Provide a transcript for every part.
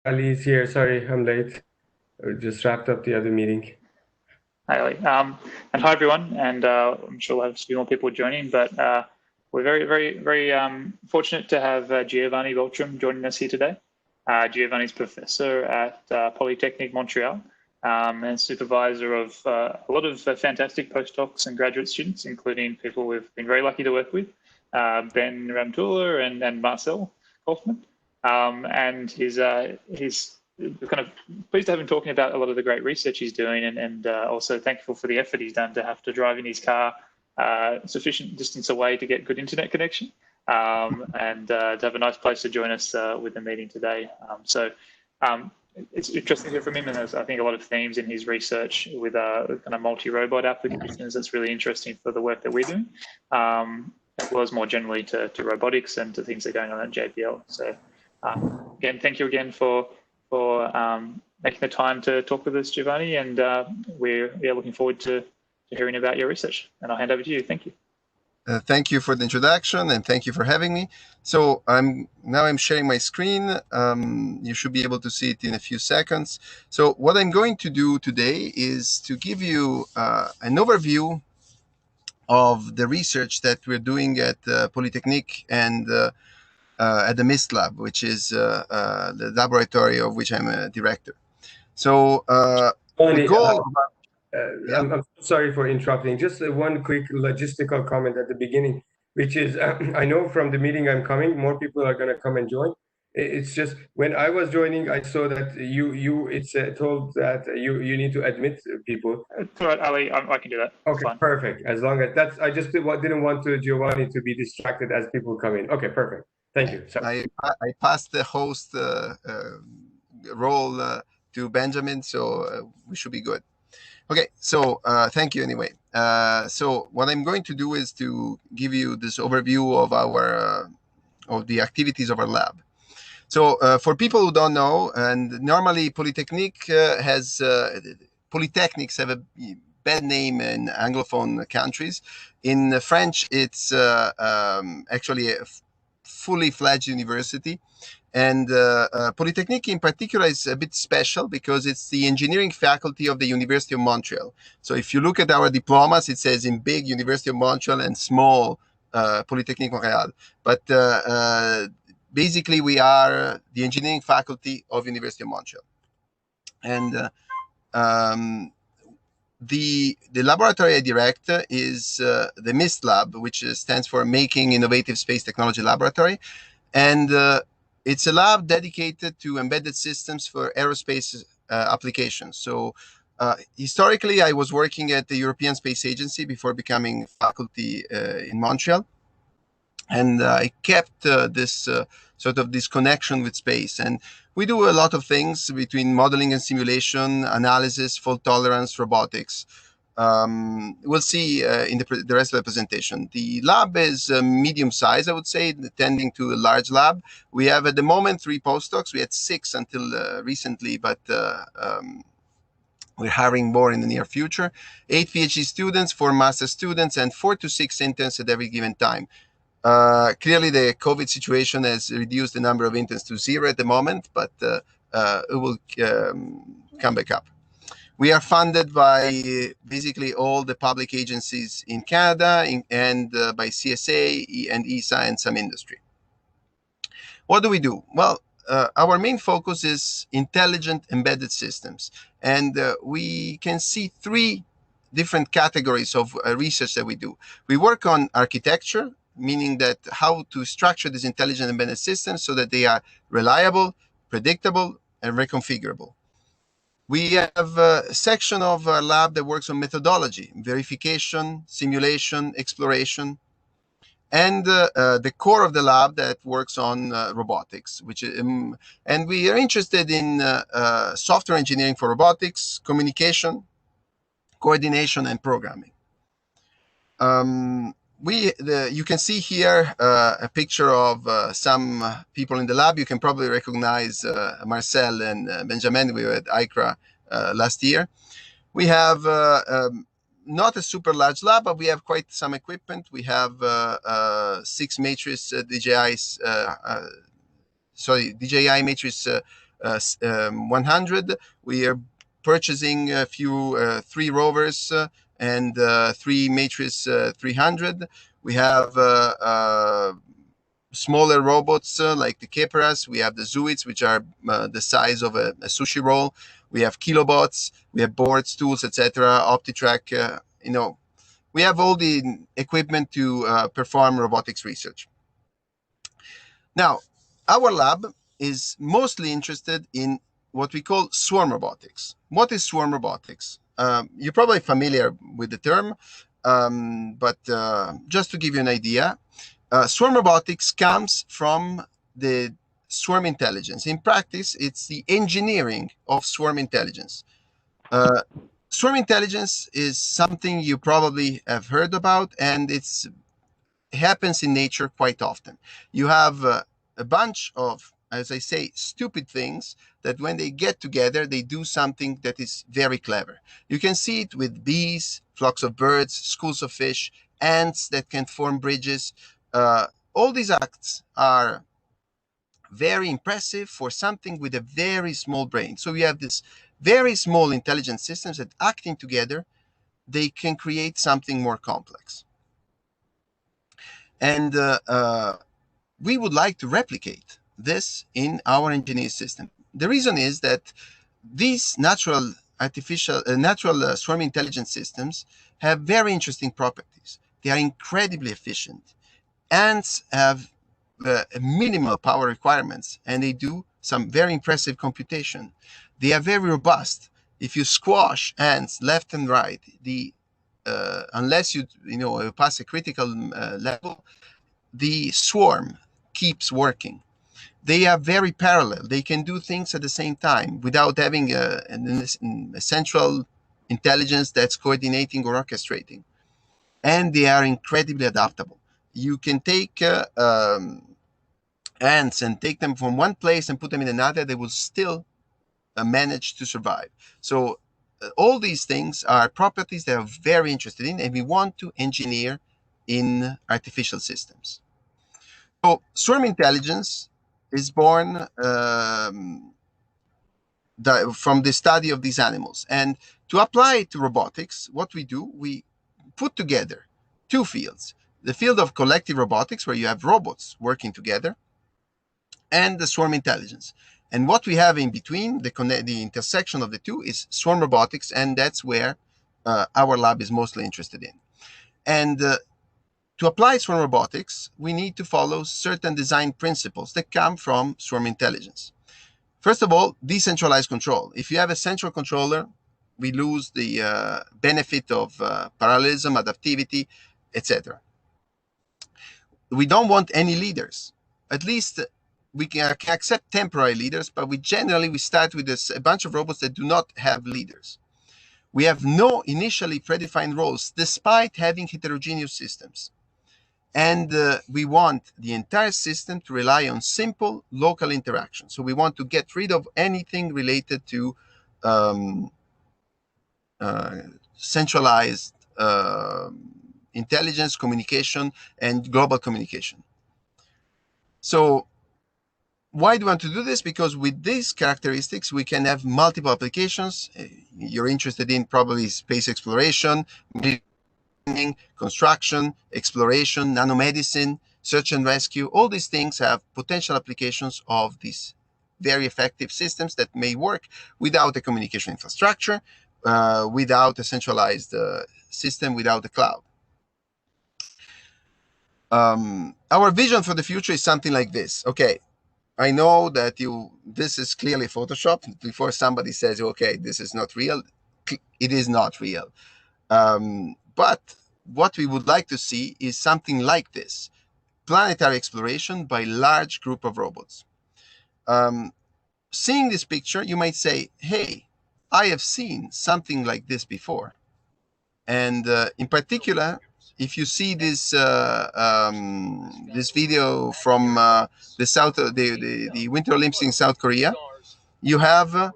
Ali's here. Sorry, I'm late. I just wrapped up the other meeting. Hi, Ali. And hi, everyone. And I'm sure we'll have a few more people joining, but we're very fortunate to have Giovanni Beltram joining us here today. Giovanni's professor at Polytechnique Montreal and supervisor of a lot of fantastic postdocs and graduate students, including people we've been very lucky to work with, Ben Ramtula and Marcel Kaufman. And he's kind of pleased to have him talking about a lot of the great research he's doing, and also thankful for the effort he's done to have to drive in his car sufficient distance away to get good internet connection, and to have a nice place to join us with the meeting today. It's interesting to hear from him, and there's, I think, a lot of themes in his research with kind of multi-robot applications that's really interesting for the work that we're doing, as well as more generally to robotics and to things that are going on at JPL. So again, thank you again for making the time to talk with us, Giovanni, and we're looking forward to hearing about your research. And I'll hand over to you. Thank you. Thank you for the introduction, and thank you for having me. So I'm sharing my screen. You should be able to see it in a few seconds. So what I'm going to do today is to give you an overview of the research that we're doing at Polytechnique and at the MIST lab, which is the laboratory of which I'm a director. So the goal. I'm sorry for interrupting. Just one quick logistical comment at the beginning, which is I know from the meeting I'm coming, more people are going to come and join. It's just when I was joining, I saw that it's told that you need to admit people. It's all right, Ali. I can do that. Okay, perfect. As long as that's, I just didn't want Giovanni to be distracted as people come in. Okay, perfect. Thank you. I passed the host role to Benjamin, so we should be good. Okay, so thank you anyway. So what I'm going to do is to give you this overview of our of the activities of our lab. So for people who don't know, and normally Polytechnique polytechnics have a bad name in Anglophone countries. In French, it's actually a fully fledged university. And Polytechnique in particular is a bit special because it's the engineering faculty of the University of Montreal. So if you look at our diplomas, it says in big University of Montreal and small Polytechnique Montréal. But basically, we are the engineering faculty of University of Montreal. And the laboratory I direct is the MIST lab, which stands for Making Innovative Space Technology Laboratory. And it's a lab dedicated to embedded systems for aerospace applications. So historically, I was working at the European Space Agency before becoming faculty in Montreal. And I kept this sort of this connection with space. And we do a lot of things between modeling and simulation, analysis, fault tolerance, robotics. We'll see in the rest of the presentation. The lab is medium size, I would say, tending to a large lab. We have at the moment 3 postdocs. We had 6 until recently, but we're hiring more in the near future. 8 PhD students, 4 master students, and 4 to 6 interns at every given time. Clearly, the COVID situation has reduced the number of interns to 0 at the moment, but it will come back up. We are funded by basically all the public agencies in Canada and by CSA and ESA and some industry. What do we do? Well, our main focus is intelligent embedded systems. And we can see 3 different categories of research that we do. We work on architecture, meaning that how to structure these intelligent embedded systems so that they are reliable, predictable, and reconfigurable. We have a section of our lab that works on methodology, verification, simulation, exploration, and the core of the lab that works on robotics, and we are interested in software engineering for robotics, communication, coordination, and programming. You can see here a picture of some people in the lab. You can probably recognize Marcel and Benjamin. We were at ICRA last year. We have not a super large lab, but we have quite some equipment. We have 6 matrix DJI matrix 100. We are purchasing a few 3 rovers and 3 Matrix 300. We have smaller robots like the Keperas. We have the Zuits, which are the size of a sushi roll. We have kilobots. We have boards, tools, etc. OptiTrack. We have all the equipment to perform robotics research. Now, our lab is mostly interested in what we call swarm robotics. What is swarm robotics? You're probably familiar with the term, but just to give you an idea, swarm robotics comes from the swarm intelligence. In practice, it's the engineering of swarm intelligence. Swarm intelligence is something you probably have heard about, and it happens in nature quite often. You have a bunch of, as I say, stupid things that when they get together, they do something that is very clever. You can see it with bees, flocks of birds, schools of fish, ants that can form bridges. All these acts are very impressive for something with a very small brain. So we have this very small intelligent systems that acting together, they can create something more complex. And we would like to replicate this in our engineering system. The reason is that these natural swarm intelligence systems have very interesting properties. They are incredibly efficient. Ants have minimal power requirements, and they do some very impressive computation. They are very robust. If you squash ants left and right, unless you pass a critical level, the swarm keeps working. They are very parallel. They can do things at the same time without having a central intelligence that's coordinating or orchestrating. And they are incredibly adaptable. You can take ants and take them from one place and put them in another. They will still manage to survive. So all these things are properties that are very interested in, and we want to engineer in artificial systems. So swarm intelligence is born from the study of these animals. And to apply it to robotics, what we do, we put together 2 fields. The field of collective robotics, where you have robots working together, and the swarm intelligence. And what we have in between, the intersection of the two, is swarm robotics, and that's where our lab is mostly interested in. And to apply swarm robotics, we need to follow certain design principles that come from swarm intelligence. First of all, decentralized control. If you have a central controller, we lose the benefit of parallelism, adaptivity, etc. We don't want any leaders. At least we can accept temporary leaders, but we start with a bunch of robots that do not have leaders. We have no initially predefined roles, despite having heterogeneous systems. And we want the entire system to rely on simple local interaction. So we want to get rid of anything related to centralized intelligence, communication, and global communication. So why do we want to do this? Because with these characteristics, we can have multiple applications. You're interested in probably space exploration, construction, exploration, nanomedicine, search and rescue. All these things have potential applications of these very effective systems that may work without a communication infrastructure, without a centralized system, without a cloud. Our vision for the future is something like this. Okay, I know that this is clearly Photoshop. Before somebody says, okay, this is not real, it is not real. But what we would like to see is something like this: planetary exploration by large group of robots. Seeing this picture, you might say, hey, I have seen something like this before. And in particular, if you see this this video from the Winter Olympics in South Korea, you have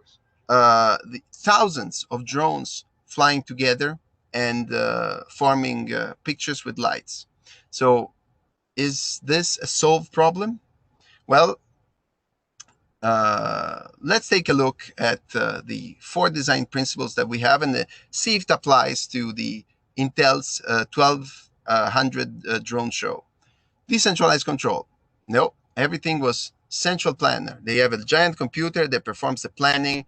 the thousands of drones flying together and forming pictures with lights. So is this a solved problem? Well, let's take a look at the 4 design principles that we have and see if it applies to the Intel's 1200 drone show. Decentralized control. No, everything was central planner. They have a giant computer that performs the planning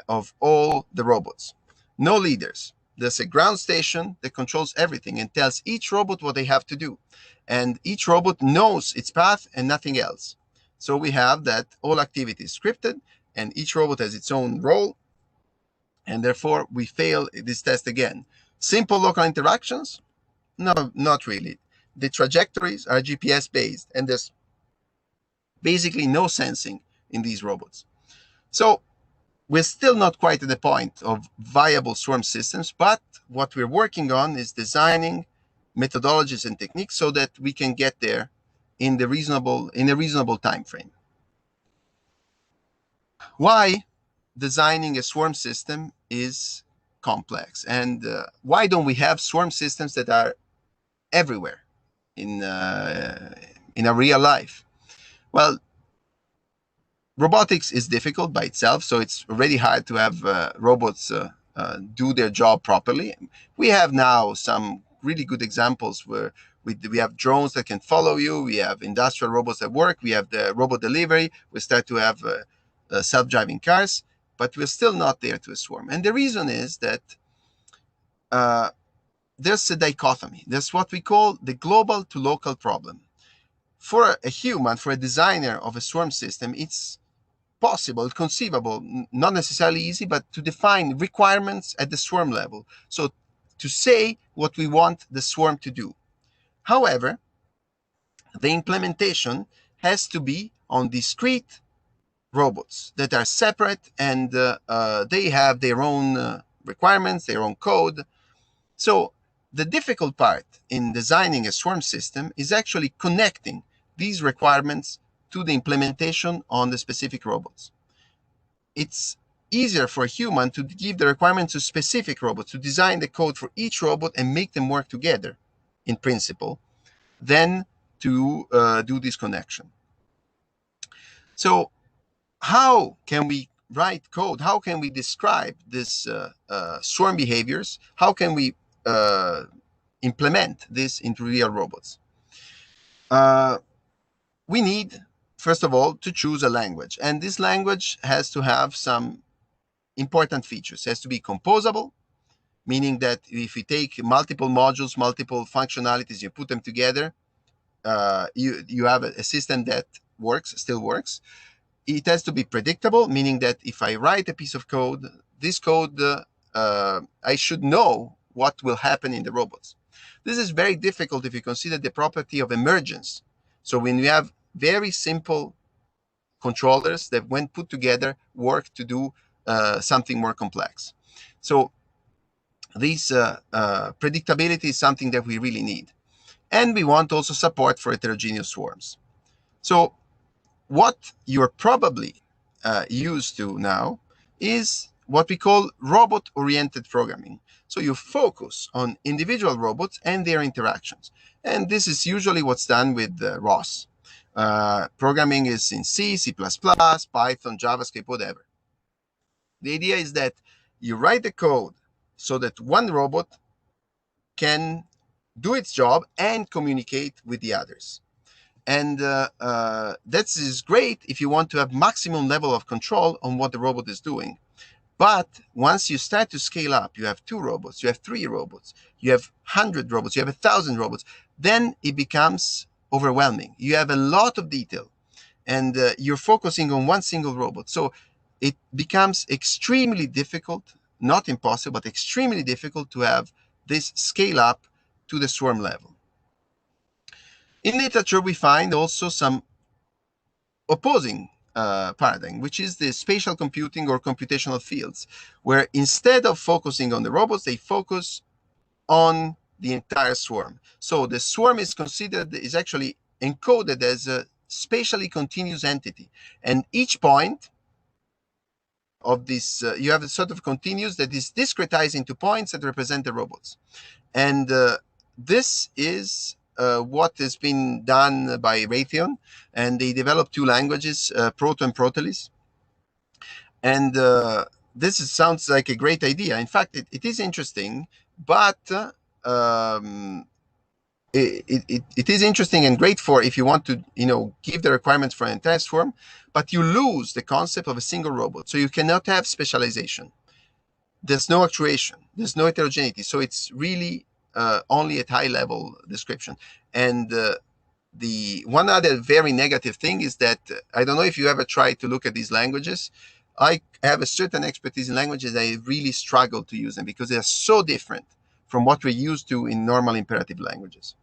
of all the robots. No leaders. There's a ground station that controls everything and tells each robot what they have to do. And each robot knows its path and nothing else. So we have that all activity is scripted and each robot has its own role. And therefore, we fail this test again. Simple local interactions? No, not really. The trajectories are GPS based and there's basically no sensing in these robots. So we're still not quite at the point of viable swarm systems, but what we're working on is designing methodologies and techniques so that we can get there in a reasonable time frame. Why designing a swarm system is complex, and why don't we have swarm systems that are everywhere in a real life? Well, robotics is difficult by itself, so it's already hard to have robots do their job properly. We have now some really good examples where we have drones that can follow you. We have industrial robots that work. We have the robot delivery. We start to have self-driving cars, but we're still not there to a swarm. And the reason is that there's a dichotomy. There's what we call the global to local problem. For a human, for a designer of a swarm system, it's possible, conceivable, not necessarily easy, but to define requirements at the swarm level. So to say what we want the swarm to do. However, the implementation has to be on discrete robots that are separate and they have their own requirements, their own code. So the difficult part in designing a swarm system is actually connecting these requirements to the implementation on the specific robots. It's easier for a human to give the requirements to specific robots, to design the code for each robot and make them work together, in principle, than to do this connection. So how can we write code? How can we describe this swarm behaviors? How can we implement this into real robots? We need, first of all, to choose a language. And this language has to have some important features. It has to be composable, meaning that if you take multiple modules, multiple functionalities, you put them together, you have a system that still works. It has to be predictable, meaning that if I write a piece of code, this code, I should know what will happen in the robots. This is very difficult if you consider the property of emergence. So when we have very simple controllers that, when put together, work to do something more complex. So this predictability is something that we really need. And we want also support for heterogeneous swarms. So what you're probably used to now is what we call robot-oriented programming. So you focus on individual robots and their interactions. And this is usually what's done with ROS. Programming is in C, C++, Python, JavaScript, whatever. The idea is that you write the code so that one robot can do its job and communicate with the others. And that is great if you want to have maximum level of control on what the robot is doing. But once you start to scale up, you have 2 robots, you have 3 robots, you have 100 robots, you have 1,000 robots, then it becomes overwhelming. You have a lot of detail and you're focusing on one single robot. So it becomes extremely difficult, not impossible, but extremely difficult to have this scale up to the swarm level. In literature, we find also some opposing paradigm, which is the spatial computing or computational fields, where instead of focusing on the robots, they focus on the entire swarm. So the swarm is actually encoded as a spatially continuous entity. And each point of this, you have a sort of continuous that is discretized into points that represent the robots. And this is what has been done by Raytheon, and they developed 2 languages, Proto and Protelis. And sounds like a great idea. In fact, it is interesting, but it is interesting and great for if you want to, give the requirements for an entire swarm, but you lose the concept of a single robot. So you cannot have specialization. There's no actuation. There's no heterogeneity. So it's really only at high level description. And the one other very negative thing is that I don't know if you ever tried to look at these languages. I have a certain expertise in languages. I really struggle to use them because they are so different from what we're used to in normal imperative languages.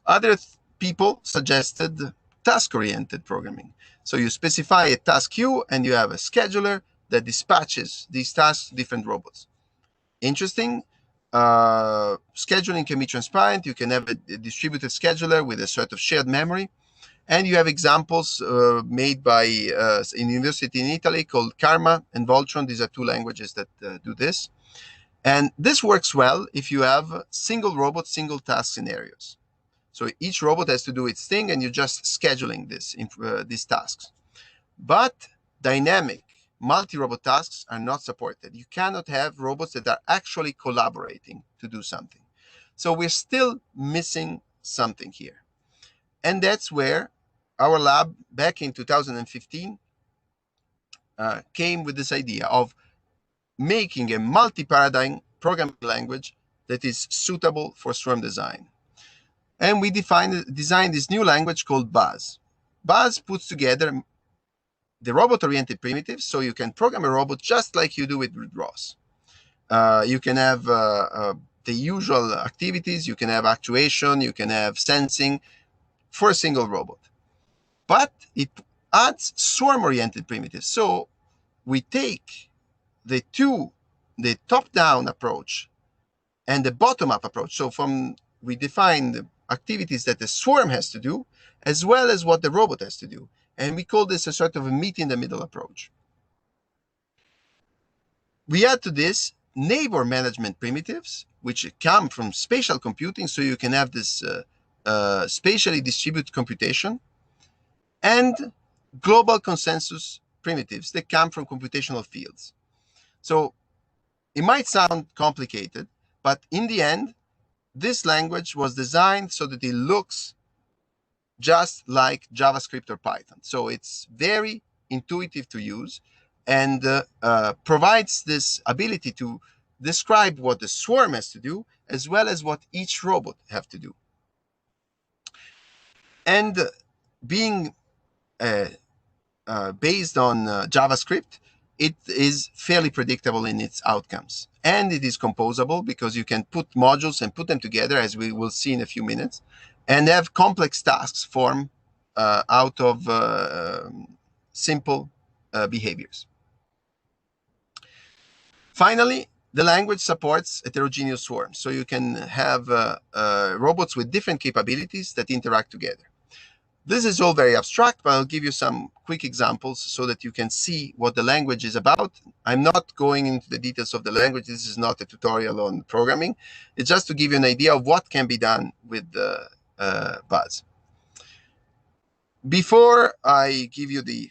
Other people suggested task-oriented programming. So you specify a task queue and you have a scheduler that dispatches these tasks to different robots. Interesting. Scheduling can be transparent. You can have a distributed scheduler with a sort of shared memory. And you have examples made by a university in Italy called Karma and Voltron. These are two languages that do this. And this works well if you have single robot, single task scenarios. So each robot has to do its thing, and you're just scheduling these tasks. But dynamic multi-robot tasks are not supported. You cannot have robots that are actually collaborating to do something. So we're still missing something here. And that's where our lab back in 2015 came with this idea of making a multi-paradigm programming language that is suitable for swarm design. And we designed this new language called BUZZ. BUZZ puts together the robot-oriented primitives, so you can program a robot just like you do with ROS. You can have the usual activities, you can have actuation, you can have sensing for a single robot. But it adds swarm-oriented primitives. So we take the top-down approach and the bottom-up approach. So we define the activities that the swarm has to do, as well as what the robot has to do. And we call this a sort of a meet-in-the-middle approach. We add to this neighbor management primitives, which come from spatial computing, so you can have this spatially distributed computation, and global consensus primitives that come from computational fields. So it might sound complicated, but in the end, this language was designed so that it looks just like JavaScript or Python. So it's very intuitive to use and provides this ability to describe what the swarm has to do, as well as what each robot have to do. And being based on JavaScript, it is fairly predictable in its outcomes. And it is composable because you can put modules and put them together, as we will see in a few minutes, and have complex tasks form out of simple behaviors. Finally, the language supports heterogeneous swarms. So you can have robots with different capabilities that interact together. This is all very abstract, but I'll give you some quick examples so that you can see what the language is about. I'm not going into the details of the language. This is not a tutorial on programming. It's just to give you an idea of what can be done with BUZZ. Before I give you the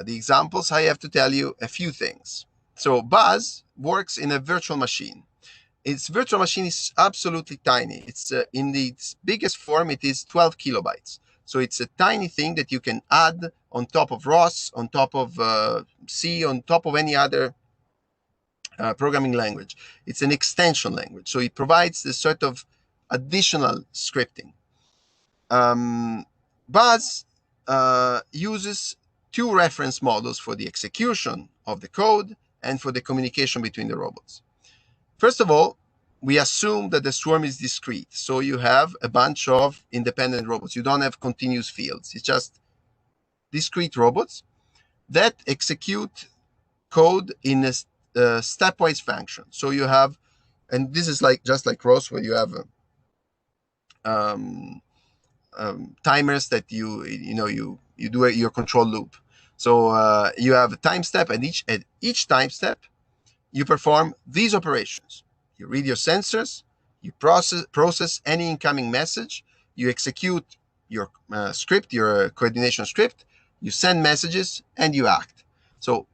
examples, I have to tell you a few things. So BUZZ works in a virtual machine. Its virtual machine is absolutely tiny. It's in its biggest form, it is 12 kilobytes. So it's a tiny thing that you can add on top of ROS, on top of C, on top of any other programming language. It's an extension language. So it provides this sort of additional scripting. BUZZ uses two reference models for the execution of the code and for the communication between the robots. First of all, we assume that the swarm is discrete. So you have a bunch of independent robots. You don't have continuous fields. It's just discrete robots that execute code in a stepwise function. So you have, and this is just like ROS, where you have timers that you do your control loop. So you have a time step, and at each time step, you perform these operations. You read your sensors, you process any incoming message, you execute your script, your coordination script, you send messages, and you act. So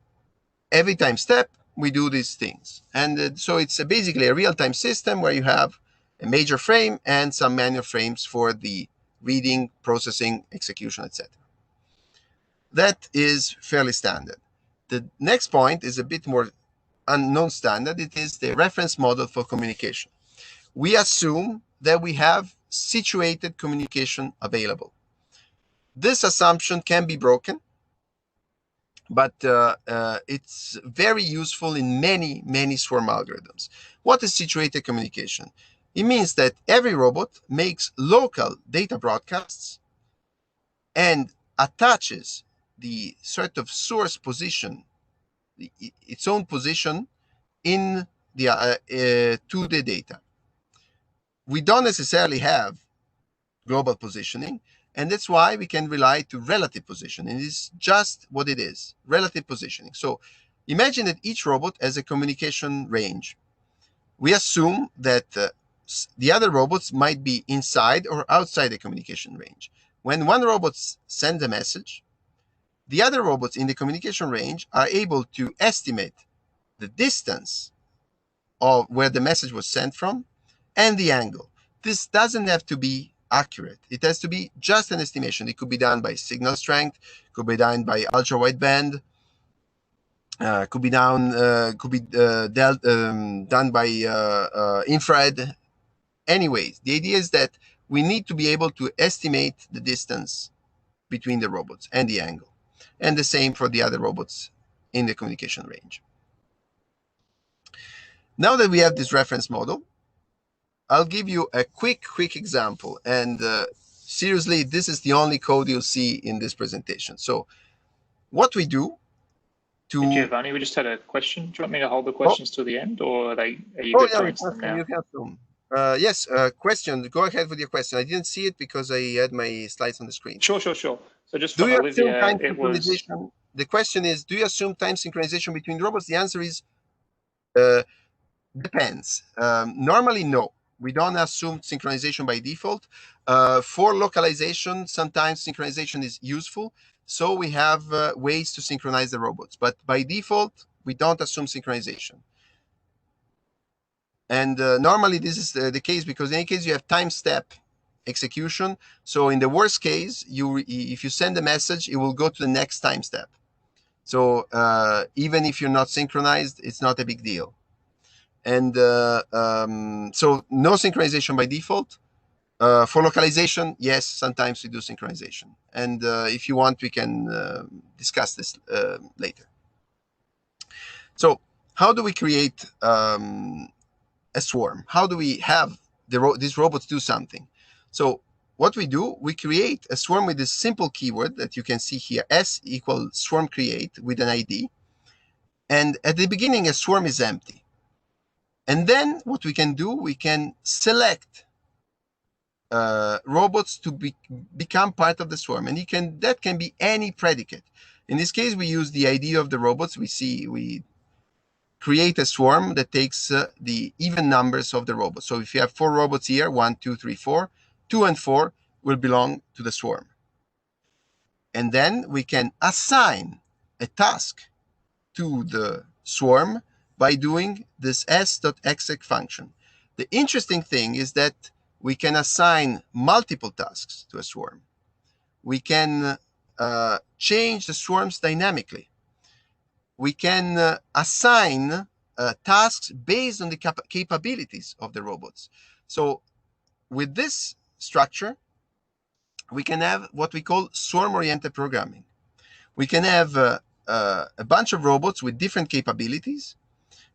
every time step, we do these things. And so it's basically a real-time system where you have a major frame and some manual frames for the reading, processing, execution, etc. That is fairly standard. The next point is a bit more unknown standard. It is the reference model for communication. We assume that we have situated communication available. This assumption can be broken, but it's very useful in many swarm algorithms. What is situated communication? It means that every robot makes local data broadcasts and attaches the sort of source position, its own position in the to the data. We don't necessarily have global positioning, and that's why we can rely to relative positioning. It's just what it is, relative positioning. So imagine that each robot has a communication range. We assume that the other robots might be inside or outside the communication range. When one robot sends a message, the other robots in the communication range are able to estimate the distance of where the message was sent from and the angle. This doesn't have to be accurate. It has to be just an estimation. It could be done by signal strength, could be done by ultra wideband, could be done by infrared. Anyways, the idea is that we need to be able to estimate the distance between the robots and the angle, and the same for the other robots in the communication range. Now that we have this reference model, I'll give you a quick example. And seriously, this is the only code you'll see in this presentation. So what we do to... Hey, Giovanni, we just had a question. Do you want me to hold the questions till the end, or are you good to answer them now? You can assume. Yes, question. Go ahead with your question. I didn't see it because I had my slides on the screen. Sure. So just from Olivia, it was... The question is, do you assume time synchronization between robots? The answer is depends. Normally, no. We don't assume synchronization by default. For localization, sometimes synchronization is useful. So we have ways to synchronize the robots. But by default, we don't assume synchronization. And normally this is the case because in any case, you have time step execution. So in the worst case, if you send a message, it will go to the next time step. So even if you're not synchronized, it's not a big deal. And so no synchronization by default. For localization, yes, sometimes we do synchronization. And if you want, we can discuss this later. So how do we create a swarm? How do we have these robots do something? So what we do, we create a swarm with this simple keyword that you can see here, S equals swarm create with an ID. And at the beginning, a swarm is empty. And then what we can do, we can select robots to become part of the swarm. And that can be any predicate. In this case, we use the ID of the robots. We create a swarm that takes the even numbers of the robots. So if you have 4 robots here, 1, 2, 3, 4, 2 and 4 will belong to the swarm. And then we can assign a task to the swarm by doing this s.exec function. The interesting thing is that we can assign multiple tasks to a swarm. We can change the swarms dynamically. We can assign tasks based on the capabilities of the robots. So with this structure, we can have what we call swarm-oriented programming. We can have a bunch of robots with different capabilities.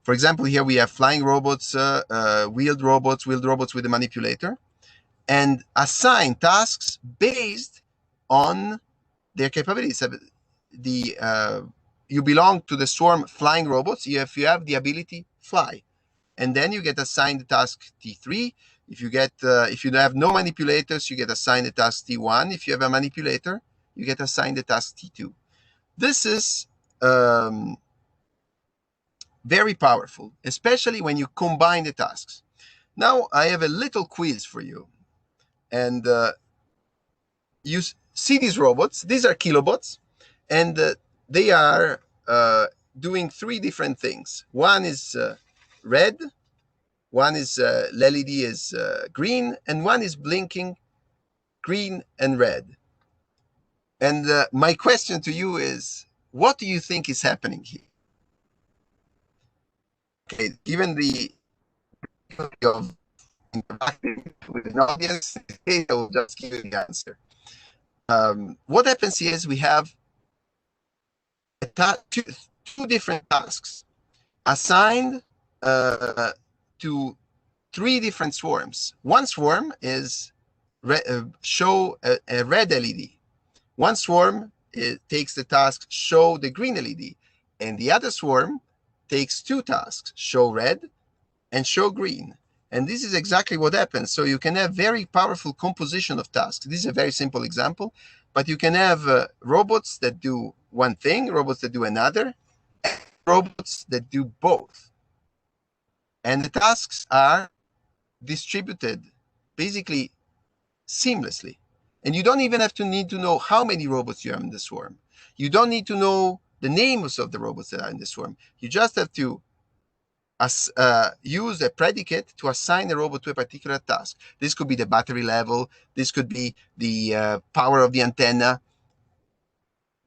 For example, here we have flying robots, wheeled robots with a manipulator, and assign tasks based on their capabilities. You belong to the swarm flying robots if you have the ability fly, and then you get assigned the task T3. If you have no manipulators, you get assigned the task T1. If you have a manipulator, you get assigned the task T2. This is very powerful, especially when you combine the tasks. Now I have a little quiz for you, and you see these robots. These are kilobots, and they are doing three different things. One is red, one is LED is green, and one is blinking green and red. And my question to you is, what do you think is happening here? Okay, given the of interacting with an audience, I will just give you the answer. What happens here is we have two different tasks assigned to three different swarms. One swarm is show a red LED. One swarm takes the task show the green LED, and the other swarm takes two tasks, show red and show green. And this is exactly what happens. So you can have very powerful composition of tasks. This is a very simple example, but you can have robots that do one thing, robots that do another, and robots that do both. And the tasks are distributed basically seamlessly. And you don't even have to need to know how many robots you have in the swarm. You don't need to know the names of the robots that are in the swarm. You just have to use a predicate to assign a robot to a particular task. This could be the battery level. This could be the power of the antenna,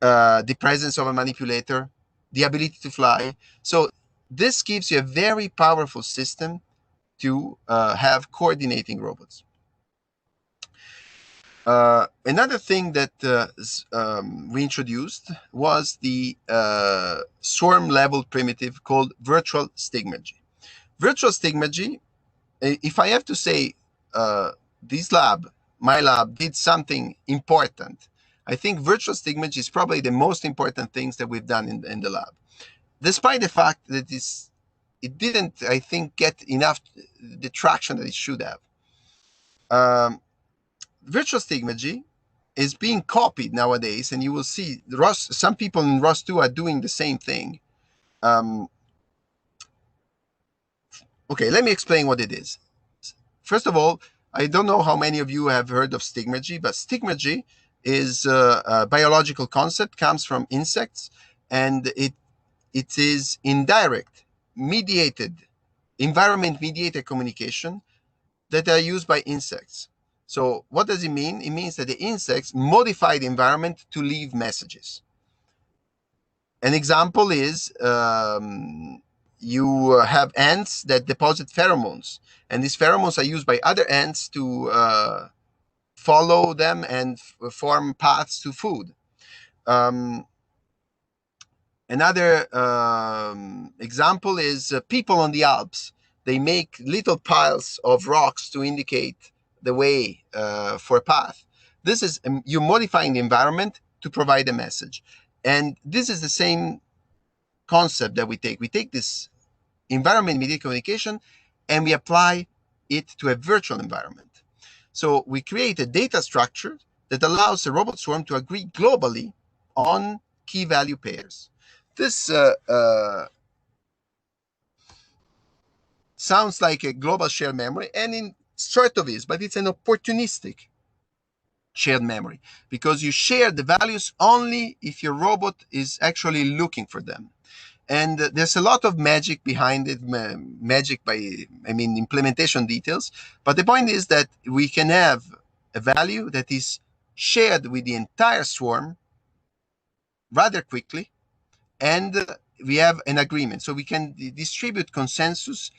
the presence of a manipulator, the ability to fly. So this gives you a very powerful system to have coordinating robots. Another thing that we introduced was the swarm level primitive called virtual stigmergy. Virtual stigmergy, if I have to say my lab did something important, I think virtual stigmergy is probably the most important things that we've done in the lab. Despite the fact that it didn't, I think, get enough the traction that it should have. Virtual stigmergy is being copied nowadays, and you will see some people in ROS 2 are doing the same thing. Okay, let me explain what it is. First of all, I don't know how many of you have heard of stigmergy, but stigmergy is a biological concept, comes from insects, and it is indirect, environment-mediated communication that are used by insects. So what does it mean? It means that the insects modify the environment to leave messages. An example is you have ants that deposit pheromones, and these pheromones are used by other ants to follow them and form paths to food. Another example is people on the Alps. They make little piles of rocks to indicate the way for a path. This is you modifying the environment to provide a message. And this is the same concept that we take. We take this environment-mediated communication and we apply it to a virtual environment. So we create a data structure that allows a robot swarm to agree globally on key value pairs. This sounds like a global shared memory, and in sort of is, but it's an opportunistic shared memory because you share the values only if your robot is actually looking for them. And there's a lot of magic behind it, implementation details. But the point is that we can have a value that is shared with the entire swarm rather quickly, and we have an agreement. So we can distribute consensus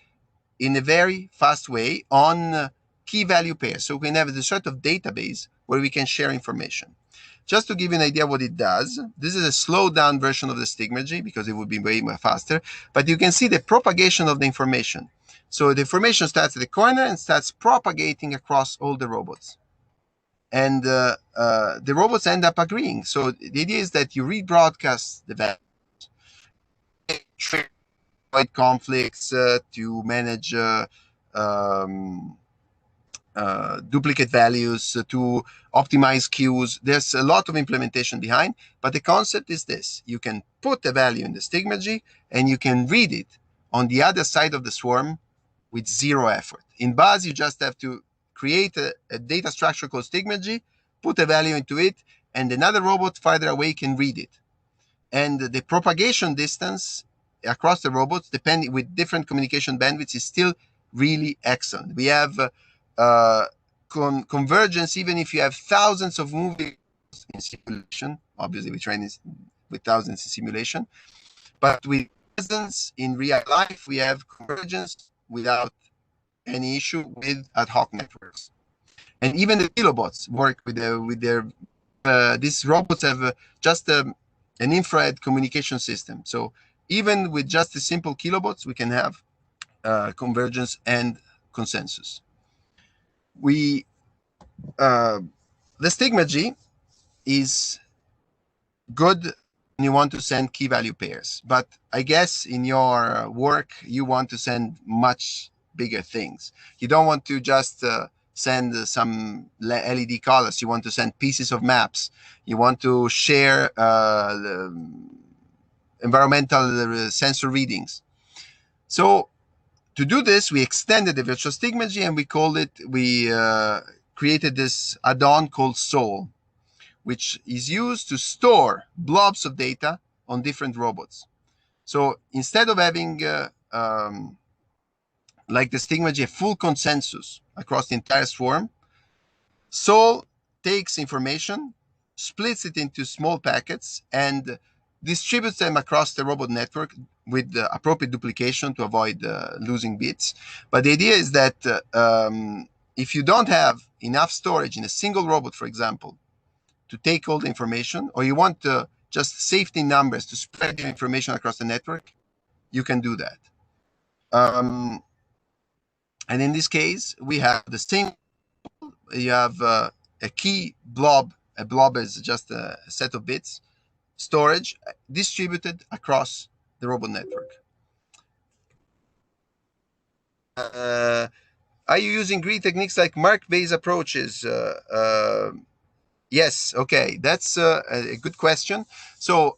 in a very fast way on key value pairs. So we can have the sort of database where we can share information. Just to give you an idea what it does, this is a slowed down version of the stigmergy because it would be way more faster, but you can see the propagation of the information. So the information starts at the corner and starts propagating across all the robots. And the robots end up agreeing. So the idea is that you rebroadcast the values, avoid conflicts, to manage duplicate values, to optimize queues. There's a lot of implementation behind, but the concept is this. You can put a value in the stigmergy and you can read it on the other side of the swarm with zero effort. In Buzz, you just have to create a data structure called stigmergy, put a value into it, and another robot farther away can read it. and the propagation distance across the robots, depending with different communication bandwidths, is still really excellent. We have convergence even if you have thousands of moving in simulation. Obviously, we train this with thousands in simulation, but with presence in real life, we have convergence without any issue with ad hoc networks. And even the kilobots work with their these robots have just an infrared communication system. So even with just the simple kilobots, we can have convergence and consensus. We the stigma G is good when you want to send key value pairs, but I guess in your work you want to send much bigger things. You don't want to just send some LED colors. You want to send pieces of maps. You want to share environmental sensor readings. So to do this, we extended the virtual stigma G, and we created this add-on called Soul, which is used to store blobs of data on different robots. So instead of having like the stigma G, a full consensus across the entire swarm, Soul takes information, splits it into small packets, and distributes them across the robot network with the appropriate duplication to avoid losing bits. But the idea is that if you don't have enough storage in a single robot, for example, to take all the information, or you want just safety numbers to spread your information across the network, you can do that. And in this case, we have the same. You have a key blob. A blob is just a set of bits, storage distributed across the robot network. Are you using greedy techniques like mark-based approaches? Yes, okay, that's a good question. So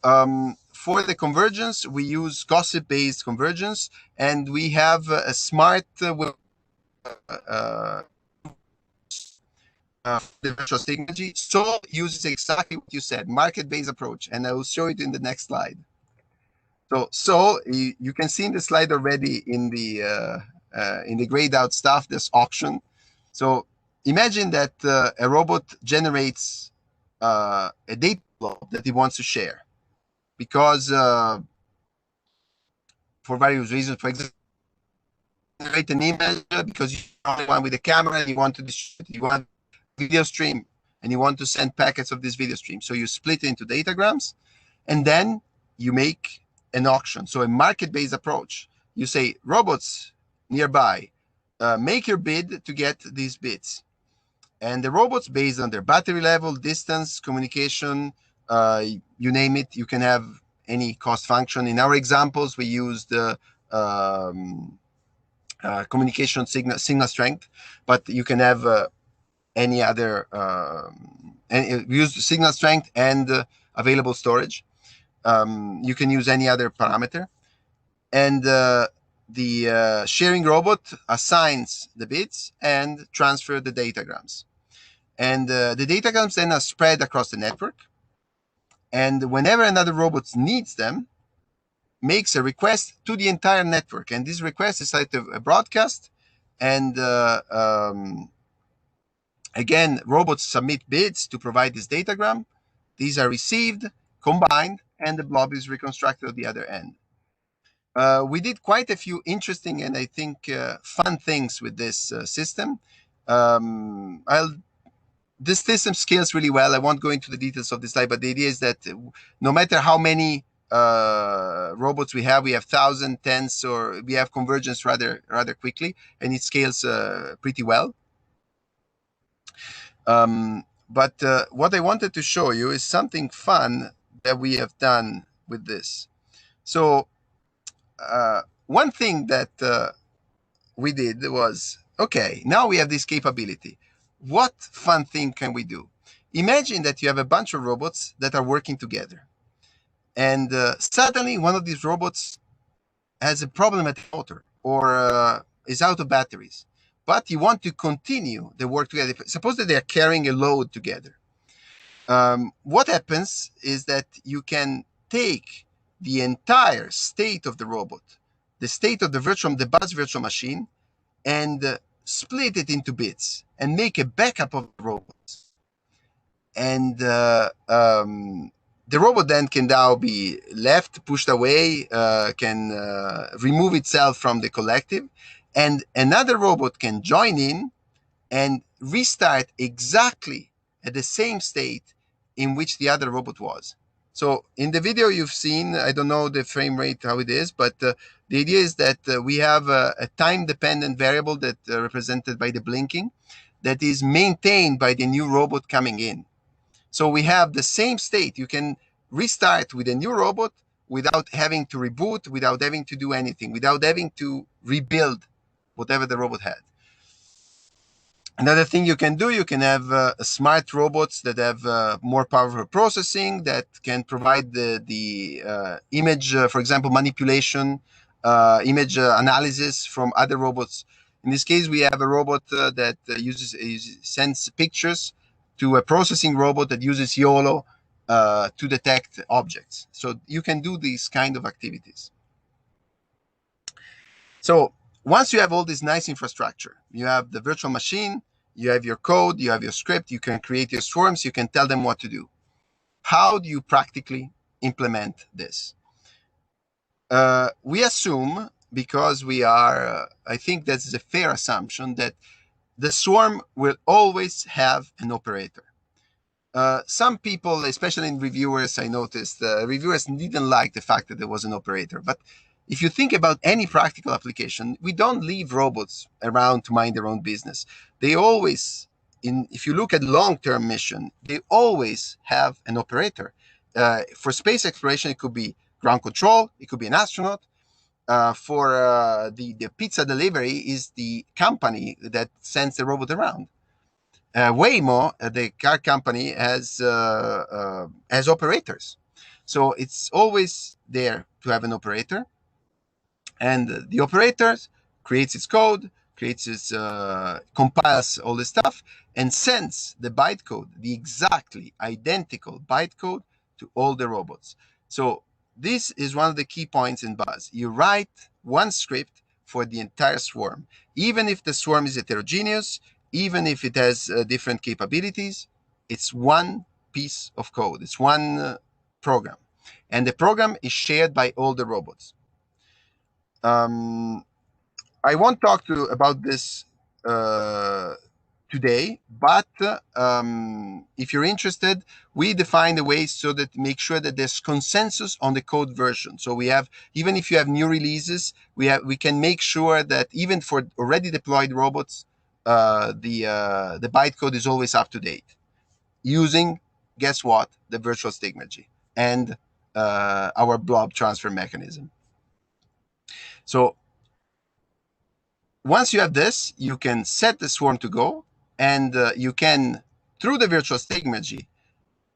for the convergence, we use gossip-based convergence, and we have a smart the virtual stigma G. Soul uses exactly what you said, market-based approach, and I will show it in the next slide. So Soul, you can see in the slide already in the grayed out stuff, this auction. So imagine that a robot generates a data blob that he wants to share because for various reasons. For example, generate an image because you're the only one with a camera and you want to distribute. You want a video stream and you want to send packets of this video stream. So you split it into datagrams and then you make an auction. So a market-based approach. You say, robots nearby, make your bid to get these bits. And the robots, based on their battery level, distance, communication, you name it, you can have any cost function. In our examples, we used communication signal strength, but you can have any other, and we use signal strength and available storage. You can use any other parameter. And the sharing robot assigns the bits and transfer the datagrams. And the datagrams then are spread across the network. And whenever another robot needs them, makes a request to the entire network. And this request is like a broadcast. And again, robots submit bids to provide this datagram. These are received, combined, and the blob is reconstructed at the other end. We did quite a few interesting and I think fun things with this system. This system scales really well. I won't go into the details of this slide, but the idea is that no matter how many robots we have 1,000, tens, or we have convergence rather quickly, and it scales pretty well. But what I wanted to show you is something fun that we have done with this. So one thing that we did was, okay, now we have this capability. What fun thing can we do? Imagine that you have a bunch of robots that are working together. And suddenly one of these robots has a problem at the motor or is out of batteries. But you want to continue the work together. Suppose that they are carrying a load together. What happens is that you can take the entire state of the robot, the state of the bus virtual machine, and split it into bits and make a backup of the robots. And the robot then can now be left, pushed away, can remove itself from the collective, and another robot can join in and restart exactly at the same state in which the other robot was. So in the video you've seen, I don't know the frame rate, how it is, but the idea is that we have a time-dependent variable that represented by the blinking that is maintained by the new robot coming in. So we have the same state. You can restart with a new robot without having to reboot, without having to do anything, without having to rebuild whatever the robot had. Another thing you can do, you can have smart robots that have more powerful processing that can provide the image, for example, manipulation, image analysis from other robots. In this case, we have a robot that sends pictures to a processing robot that uses YOLO to detect objects. So you can do these kind of activities. So once you have all this nice infrastructure, you have the virtual machine, you have your code, you have your script, you can create your swarms, you can tell them what to do. How do you practically implement this? We assume, because we are, I think that's a fair assumption, that the swarm will always have an operator. Some people, especially in reviewers, I noticed reviewers didn't like the fact that there was an operator. But if you think about any practical application, we don't leave robots around to mind their own business. They always, if you look at long-term mission, they always have an operator. For space exploration, it could be ground control, it could be an astronaut. For the pizza delivery is the company that sends the robot around. Waymo, the car company, has operators. So it's always there to have an operator. And the operator creates its code, compiles all the stuff, and sends the bytecode, the exactly identical bytecode, to all the robots. So this is one of the key points in Buzz. You write one script for the entire swarm. Even if the swarm is heterogeneous, even if it has different capabilities, it's one piece of code. It's one program. And the program is shared by all the robots. I won't talk about this today, but if you're interested, we define the ways so that make sure that there's consensus on the code version. So we have, even if you have new releases, we can make sure that even for already deployed robots, the bytecode is always up to date, using, guess what, the virtual stigmergy and our blob transfer mechanism. So once you have this, you can set the swarm to go, and you can, through the virtual stigmergy,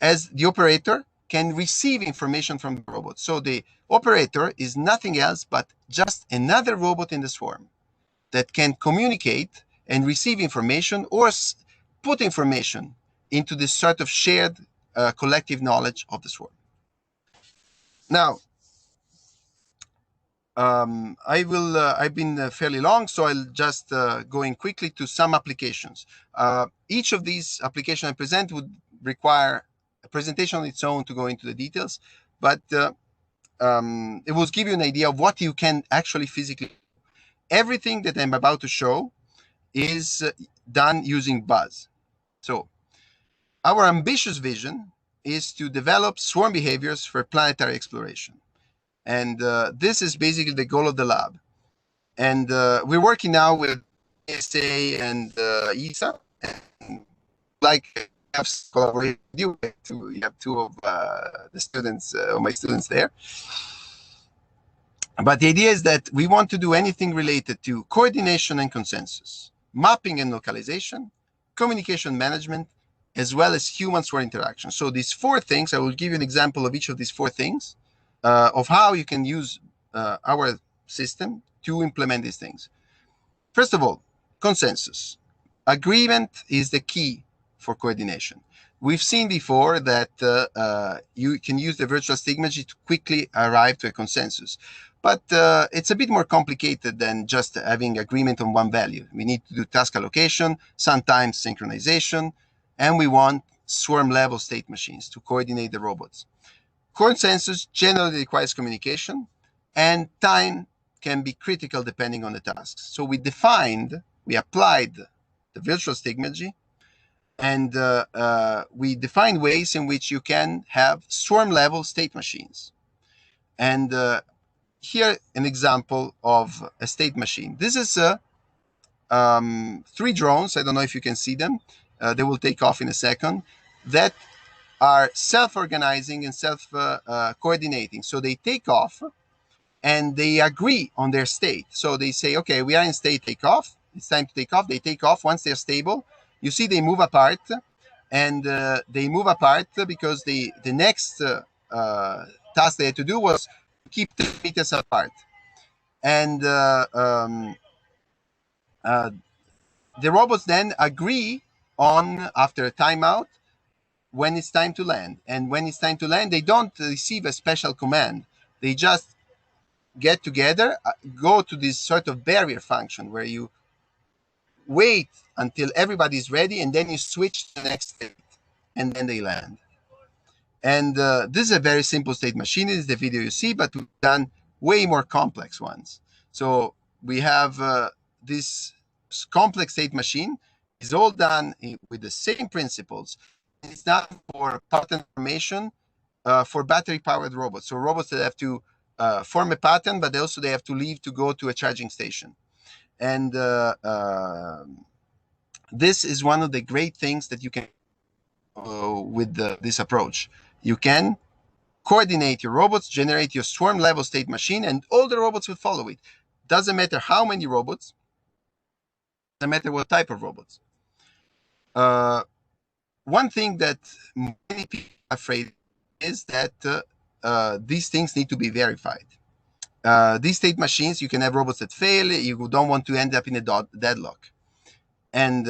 as the operator, can receive information from the robot. So the operator is nothing else but just another robot in the swarm that can communicate and receive information or put information into this sort of shared collective knowledge of the swarm. Now, I've been fairly long, so I'll just go in quickly to some applications. Each of these applications I present would require a presentation on its own to go into the details, but it will give you an idea of what you can actually physically do. Everything that I'm about to show is done using Buzz. So our ambitious vision is to develop swarm behaviors for planetary exploration. And this is basically the goal of the lab. And we're working now with ESA and ESA. And like have collaborated with you. You have two of the students, my students there. But the idea is that we want to do anything related to coordination and consensus, mapping and localization, communication management, as well as human-swarm interaction. So these four things, I will give you an example of each of these four things, of how you can use our system to implement these things. First of all, consensus. Agreement is the key for coordination. we've seen before that you can use the virtual stigmergy to quickly arrive to a consensus. But it's a bit more complicated than just having agreement on one value. We need to do task allocation, sometimes synchronization, and we want swarm level state machines to coordinate the robots. Consensus generally requires communication, and time can be critical depending on the tasks. So we applied the virtual stigmergy, and we defined ways in which you can have swarm level state machines. And here an example of a state machine. This is 3 drones. I don't know if you can see them. They will take off in a second. That are self-organizing and self-coordinating. So they take off and they agree on their state. So they say, okay, we are in state takeoff. It's time to take off. They take off. Once they're stable, you see they move apart. And they move apart because the next task they had to do was keep the meters apart. And the robots then agree on, after a timeout, when it's time to land. And when it's time to land, they don't receive a special command. They just get together, go to this sort of barrier function where you wait until everybody's ready, and then you switch to the next state, and then they land. And this is a very simple state machine. This is the video you see, but we've done way more complex ones. So we have this complex state machine. It's all done with the same principles. It's done for pattern formation for battery-powered robots. So robots that have to form a pattern, but also they have to leave to go to a charging station. And this is one of the great things that you can with this approach. You can coordinate your robots, generate your swarm-level state machine, and all the robots will follow it. Doesn't matter how many robots, doesn't matter what type of robots. One thing that many people are afraid is that these things need to be verified. These state machines, you can have robots that fail. You don't want to end up in a deadlock. And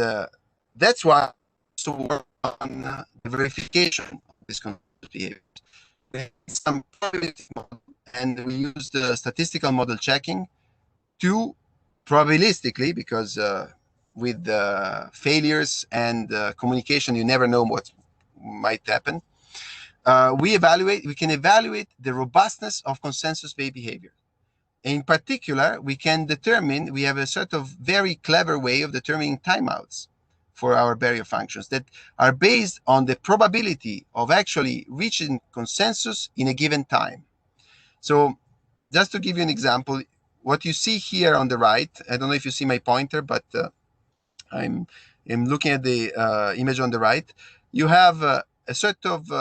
that's why I also work on the verification of this consensus behavior. We have some probability model, and we use the statistical model checking to probabilistically, because with failures and communication, you never know what might happen. We can evaluate the robustness of consensus-based behavior. In particular, we have a sort of very clever way of determining timeouts for our barrier functions that are based on the probability of actually reaching consensus in a given time. So just to give you an example, what you see here on the right, I don't know if you see my pointer, but I'm looking at the image on the right. You have a sort of,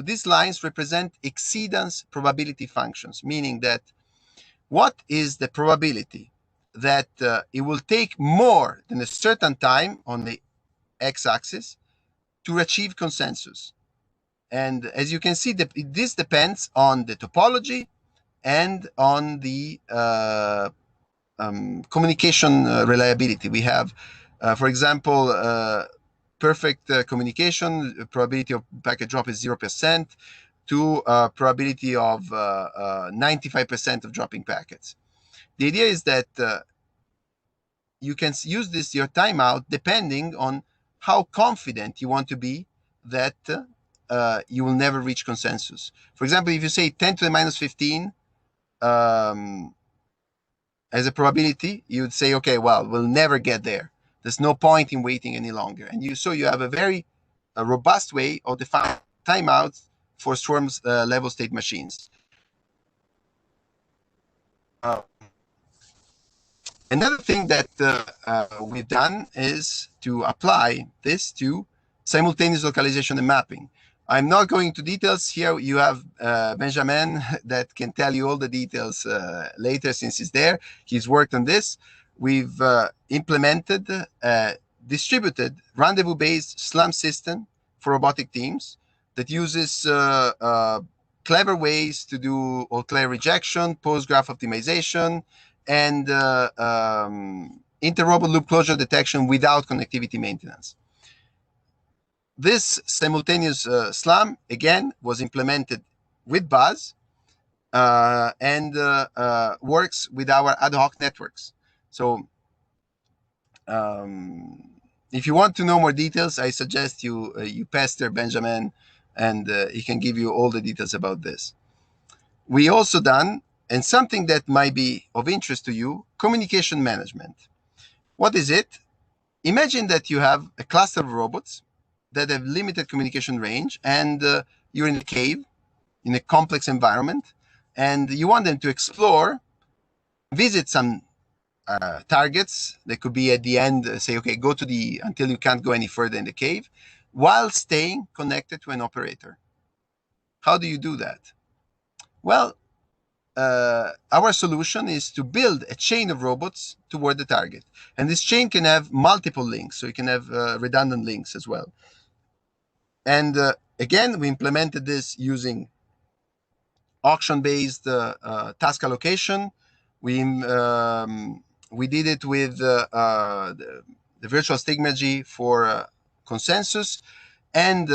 these lines represent exceedance probability functions, meaning that what is the probability that it will take more than a certain time on the x-axis to achieve consensus. And as you can see, this depends on the topology and on the communication reliability. We have, for example, perfect communication, probability of packet drop is 0%, to probability of 95% of dropping packets. The idea is that you can use this, your timeout, depending on how confident you want to be that you will never reach consensus. For example, if you say 10 to the minus 15 as a probability, you would say, okay, well, we'll never get there. There's no point in waiting any longer. And so you have a very robust way of defining timeouts for swarms level state machines. Another thing that we've done is to apply this to simultaneous localization and mapping. I'm not going into details here. You have Benjamin that can tell you all the details later, since he's there. He's worked on this. We've implemented a distributed rendezvous-based slump system for robotic teams that uses clever ways to do all-clear rejection, post-graph optimization, and inter-robot loop closure detection without connectivity maintenance. this simultaneous SLAM, again, was implemented with Buzz and works with our ad hoc networks. So if you want to know more details, I suggest you pester Benjamin, and he can give you all the details about this. We also done, and something that might be of interest to you, communication management. What is it? Imagine that you have a cluster of robots that have limited communication range, and you're in a cave, in a complex environment, and you want them to explore, visit some targets. They could be at the end, say, okay, go to until you can't go any further in the cave, while staying connected to an operator. How do you do that? Well, our solution is to build a chain of robots toward the target. And this chain can have multiple links, so you can have redundant links as well. And again, we implemented this using auction-based task allocation. We did it with the virtual stigmergy for consensus, and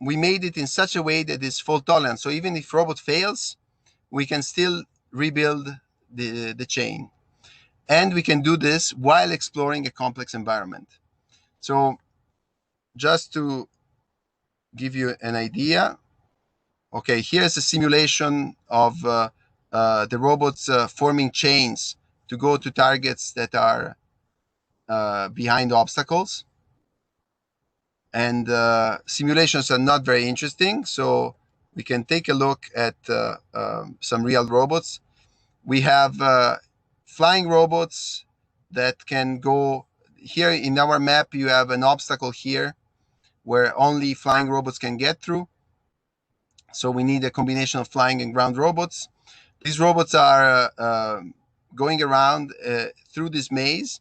we made it in such a way that it's fault tolerant. So even if robot fails, we can still rebuild the chain. And we can do this while exploring a complex environment. So just to give you an idea, okay, here's a simulation of the robots forming chains to go to targets that are behind obstacles. And simulations are not very interesting, so we can take a look at some real robots. We have flying robots that can go here in our map. You have an obstacle here where only flying robots can get through. So we need a combination of flying and ground robots. These robots are going around through this maze,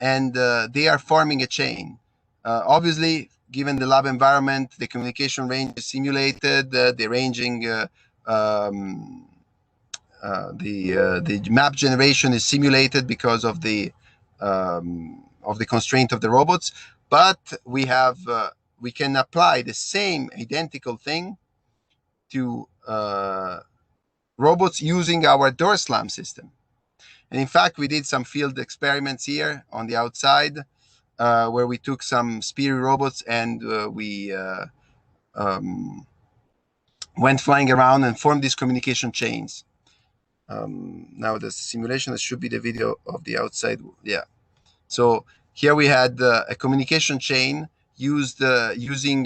and they are forming a chain. Obviously, given the lab environment, the communication range is simulated, the ranging, the map generation is simulated because of the constraint of the robots. But we can apply the same identical thing to robots using our door slam system. And in fact, we did some field experiments here on the outside where we took some Speary robots and we went flying around and formed these communication chains. Now the simulation, that should be the video of the outside. Yeah. So here we had a communication chain using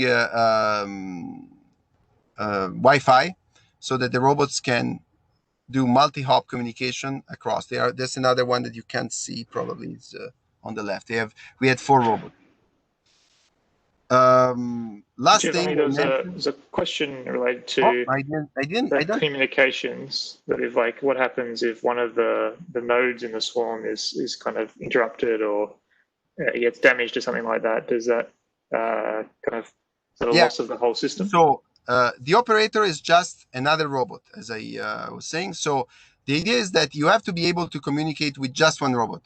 Wi-Fi so that the robots can do multi-hop communication across. There's another one that you can't see, probably is on the left. We had 4 robots. Last thing, there's a question related to communications. That if, like, what happens if one of the nodes in the swarm is kind of interrupted or gets damaged or something like that? Does that kind of loss of the whole system? So the operator is just another robot, as I was saying. So the idea is that you have to be able to communicate with just one robot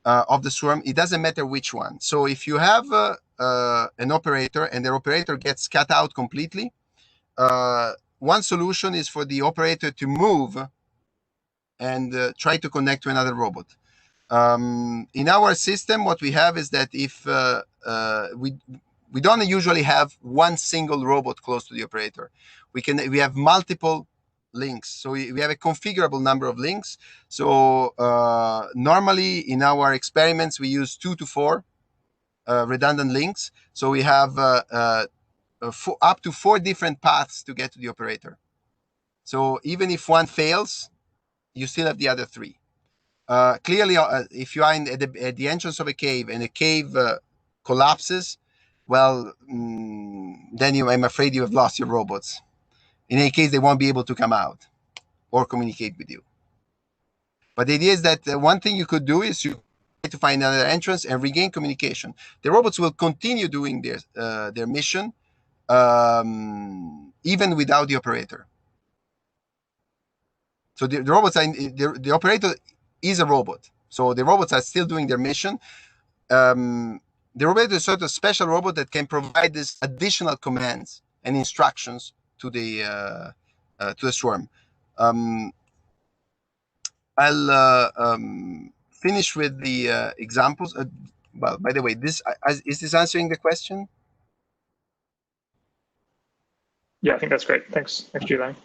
of the swarm. It doesn't matter which one. So if you have an operator and the operator gets cut out completely, one solution is for the operator to move and try to connect to another robot. In our system, what we have is that if we don't usually have one single robot close to the operator, we have multiple links. So we have a configurable number of links. So normally in our experiments, we use 2 to 4 redundant links. So we have up to 4 different paths to get to the operator. So even if one fails, you still have the other 3. Clearly, if you are at the entrance of a cave and the cave collapses, well, then I'm afraid you have lost your robots. In any case, they won't be able to come out or communicate with you. But the idea is that one thing you could do is you try to find another entrance and regain communication. The robots will continue doing their mission even without the operator. So the robots the operator is a robot. So the robots are still doing their mission. the robot is sort of special robot that can provide these additional commands and instructions to the swarm. I'll finish with the examples. Well, by the way, is this answering the question? Yeah, I think that's great. Thanks, Giovanni.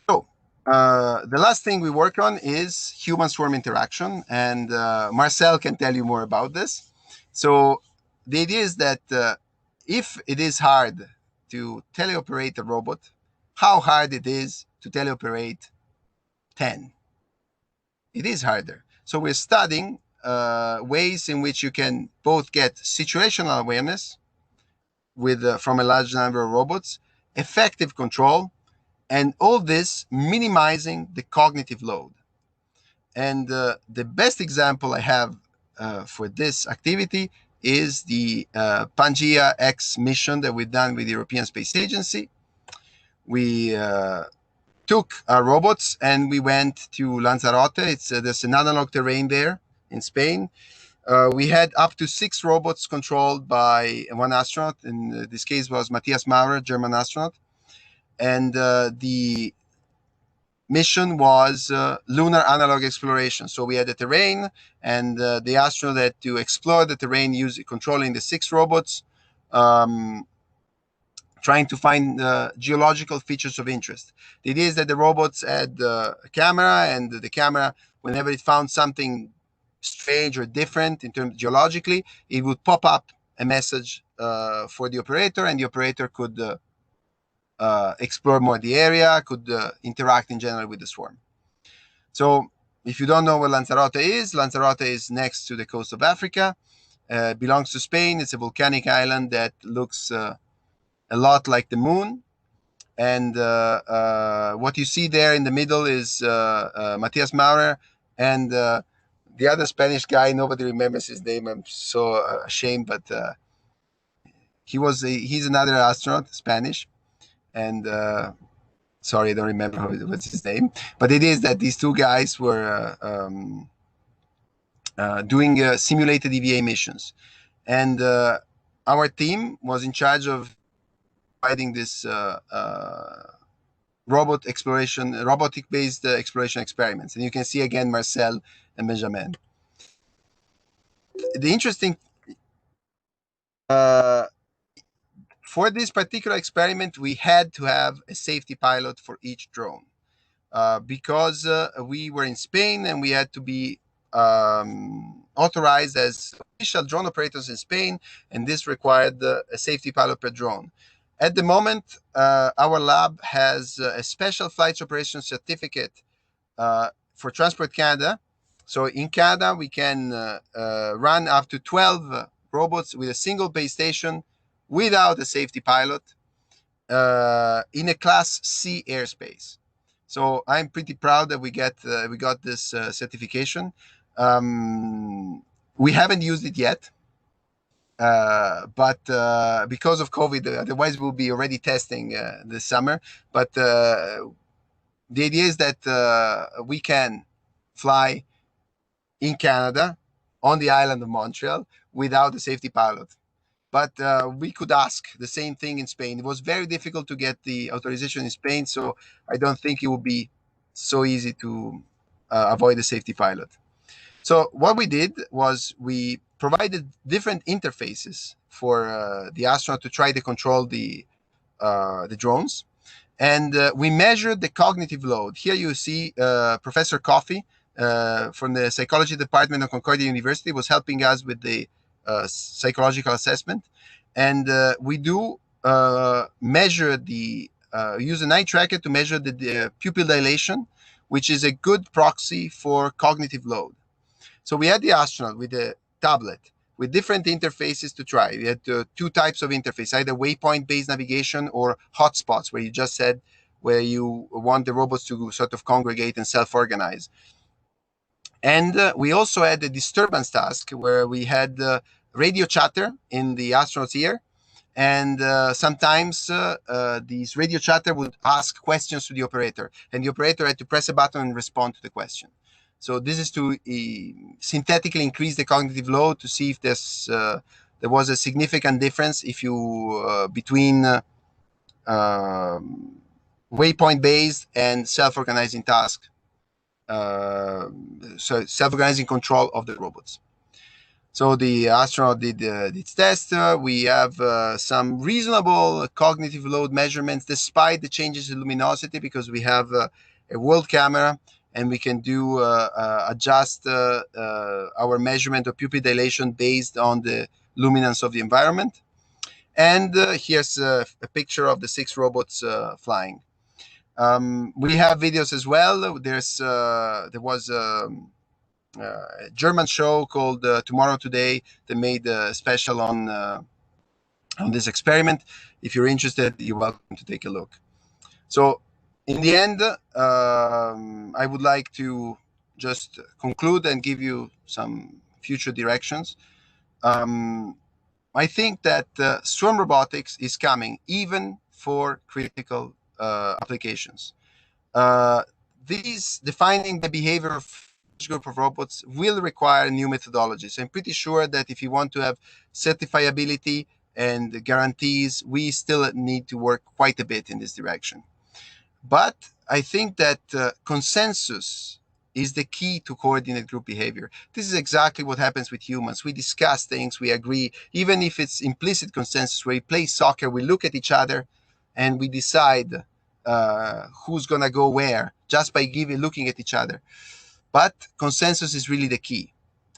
So the last thing we work on is human swarm interaction, and Marcel can tell you more about this. So the idea is that if it is hard to teleoperate a robot, how hard it is to teleoperate 10? It is harder. So we're studying ways in which you can both get situational awareness with from a large number of robots, effective control, and all this minimizing the cognitive load. And the best example I have for this activity is the Pangea X mission that we've done with the European Space Agency. We took our robots and we went to Lanzarote. There's an analog terrain there in Spain. We had up to 6 robots controlled by one astronaut. In this case was Matthias Maurer, German astronaut. And the mission was lunar analog exploration. So we had the terrain, and the astronaut had to explore the terrain controlling the 6 robots, trying to find geological features of interest. The idea is that the robots had a camera, and the camera, whenever it found something strange or different in terms geologically, it would pop up a message for the operator, and the operator could explore more the area, could interact in general with the swarm. So if you don't know where Lanzarote is next to the coast of Africa, belongs to Spain. It's a volcanic island that looks a lot like the moon. And what you see there in the middle is Matthias Maurer and the other Spanish guy. Nobody remembers his name. I'm so ashamed, but he's another astronaut, Spanish. And sorry, I don't remember what's his name. But it is that these 2 guys were doing simulated EVA missions. And our team was in charge of providing this robotic-based exploration experiments. And you can see again Marcel and Benjamin. The interesting for this particular experiment, we had to have a safety pilot for each drone because we were in Spain and we had to be authorized as official drone operators in Spain, and this required a safety pilot per drone. At the moment, our lab has a special flights operation certificate for Transport Canada. So in Canada, we can run up to 12 robots with a single base station without a safety pilot in a Class C airspace. So I'm pretty proud that we got this certification. We haven't used it yet. But because of COVID, otherwise we'll be already testing this summer. But the idea is that we can fly in Canada on the island of Montreal without a safety pilot. But we could ask the same thing in Spain. It was very difficult to get the authorization in Spain, so I don't think it would be so easy to avoid the safety pilot. So what we did was we provided different interfaces for the astronaut to try to control the drones. And we measured the cognitive load. Here you see Professor Coffey from the psychology department of Concordia University was helping us with the psychological assessment. And we do measure use an eye tracker to measure the pupil dilation, which is a good proxy for cognitive load. So we had the astronaut with a tablet with different interfaces to try. We had 2 types of interface, either waypoint-based navigation or hotspots, where you just said where you want the robots to sort of congregate and self-organize. And we also had a disturbance task where we had radio chatter in the astronaut's ear. And sometimes these radio chatter would ask questions to the operator, and the operator had to press a button and respond to the question. So this is to synthetically increase the cognitive load to see if there was a significant difference if you between waypoint-based and self-organizing task. So self-organizing control of the robots. So the astronaut did its test. We have some reasonable cognitive load measurements despite the changes in luminosity, because we have a world camera and we can do adjust our measurement of pupil dilation based on the luminance of the environment. And here's a picture of the 6 robots flying. We have videos as well. There was a German show called Tomorrow Today that made a special on this experiment. If you're interested, you're welcome to take a look. So in the end, I would like to just conclude and give you some future directions. I think that swarm robotics is coming even for critical applications. These defining the behavior of each group of robots will require new methodologies. I'm pretty sure that if you want to have certifiability and guarantees, we still need to work quite a bit in this direction. But I think that consensus is the key to coordinate group behavior. This is exactly what happens with humans. We discuss things, we agree, even if it's implicit consensus where we play soccer, we look at each other and we decide who's going to go where just by looking at each other. But consensus is really the key.